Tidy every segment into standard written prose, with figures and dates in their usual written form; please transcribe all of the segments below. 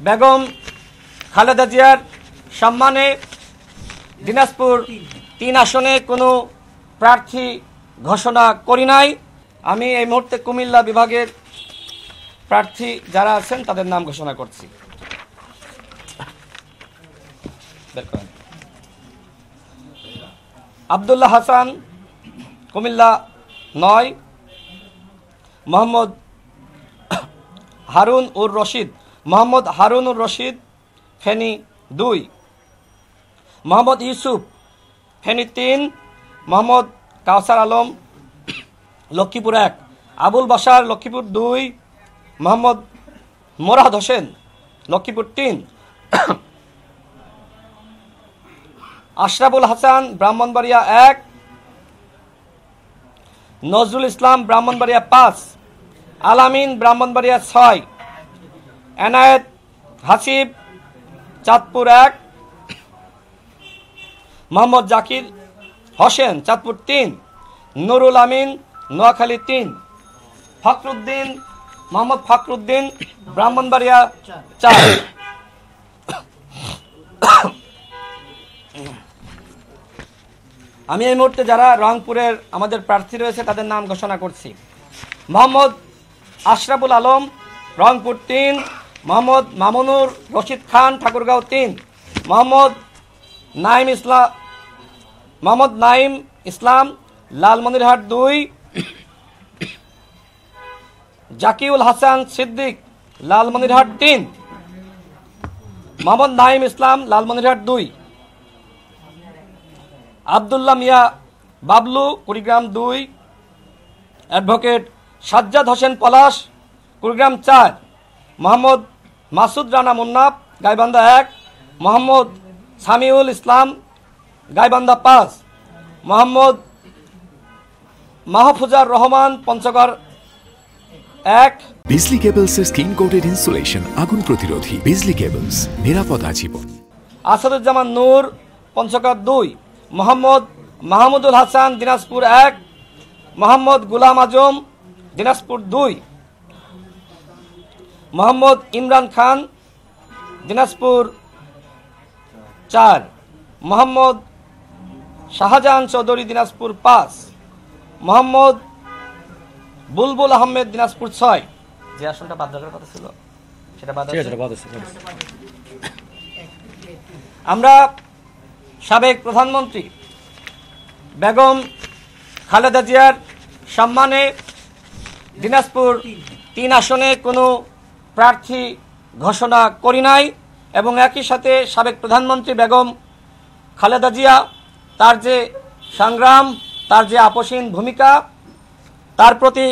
বেগম খালেদা জিয়ার সম্মানে দিনাজপুর ৩ আসনে কোনো প্রার্থী ঘোষণা করি নাই। আমি এই মুহূর্তে কুমিল্লা বিভাগের প্রার্থী যারা আছেন তাদের নাম ঘোষণা করছি। আব্দুল্লাহ হাসান, কুমিল্লা ৯। মোহাম্মদ হারুন উর রশিদ, ফেনী ২। মোহাম্মদ ইউসুফ, ফেনী ৩। মোহাম্মদ কাউসার আলম, লক্ষ্মীপুর ১। আবুল বাশার, লক্ষ্মীপুর ২। মোহাম্মদ মোরাদ হোসেন, লক্ষ্মীপুর ৩। আশরাফুল হাসান, ব্রাহ্মণবাড়িয়া ১। নজরুল ইসলাম, ব্রাহ্মণবাড়িয়া ৫। আলামিন, ব্রাহ্মণবাড়িয়া ৬। এনায়েত হাসিব, চাঁদপুর ১। মোহাম্মদ জাকির হোসেন, চাঁদপুর ৩। নুরুল আমিন, নোয়াখালী ৩। ফখরুদ্দিন, মোহাম্মদ ফখরুদ্দিন, ব্রাহ্মণবাড়িয়া ৪। আমি এই মুহূর্তে যারা রংপুরের আমাদের প্রার্থী রয়েছে তাদের নাম ঘোষণা করছি। মোহাম্মদ আশরাফুল আলম, রংপুর ৩। মোহাম্মদ মামুনুর রশিদ খান, ঠাকুরগাঁও ৩। মোহাম্মদ নাইম ইসলাম, লালমনিরহাট ২। জাকিউল হাসান সিদ্দিক, লালমনিরহাট ৩। মোহাম্মদ নাইম ইসলাম, লালমনিরহাট ২। আবদুল্লাহ মিয়া বাবলু, কুড়িগ্রাম ২। অ্যাডভোকেট সাজ্জাদ হোসেন পলাশ, কুড়িগ্রাম ৪। মোহাম্মদ মাসুদ রানা মুন্নাফ, গাইবান্ধা ১। মোহাম্মদ সামিউল ইসলাম, গাইবান্ধা ৫। মোহাম্মদ মাহফুজার রহমান, পঞ্চগড় ১। বিজলি কেবলসের স্কিন কোটেড ইনসুলেশন আগুন প্রতিরোধী। বিজলি কেবলস, নিরাপদ আজীবন। আসাদুজ্জামান নূর, পঞ্চগড় ২। মোহাম্মদ মাহমুদুল হাসান, দিনাজপুর ১। মোহাম্মদ গুলাম আজম, দিনাজপুর ২। মোহাম্মদ ইমরান খান, দিনাজপুর ৪। মোহাম্মদ শাহজাহান চৌধুরী, দিনাজপুর ৫। মোহাম্মদ বুলবুল আহমেদ, দিনাজপুর ৬। যে আসনটা বাদ রাখার কথা ছিল সেটা বাদ আছে। আমরা সাবেক প্রধানমন্ত্রী বেগম খালেদা জিয়ার সম্মানে দিনাজপুর ৩ আসনে কোনো প্রার্থী ঘোষণা করি নাই এবং একই সাথে সাবেক প্রধানমন্ত্রী বেগম খালেদা জিয়া তার যে সংগ্রাম, তার যে আপসীন ভূমিকা, তার প্রতি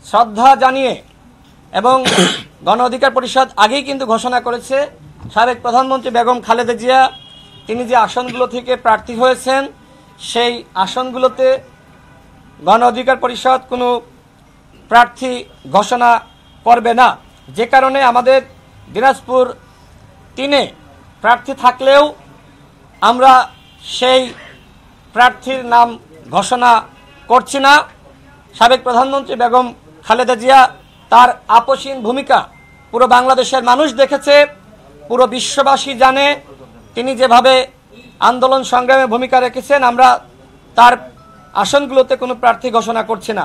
শ্রদ্ধা জানিয়ে এবং গণ অধিকার পরিষদ আগেই কিন্তু ঘোষণা করেছে সাবেক প্রধানমন্ত্রী বেগম খালেদা জিয়া তিনি যে আসনগুলো থেকে প্রার্থী হয়েছেন সেই আসনগুলোতে গণ অধিকার পরিষদ কোনো প্রার্থী ঘোষণা করবে না। যে কারণে আমাদের দিনাজপুর ৩-এ প্রার্থী থাকলেও আমরা সেই প্রার্থীর নাম ঘোষণা করছি না। সাবেক প্রধানমন্ত্রী বেগম খালেদা জিয়া তার আপসীন ভূমিকা পুরো বাংলাদেশের মানুষ দেখেছে, পুরো বিশ্ববাসী জানে তিনি যেভাবে আন্দোলন সংগ্রামে ভূমিকা রেখেছেন। আমরা তার আসনগুলোতে কোনো প্রার্থী ঘোষণা করছি না।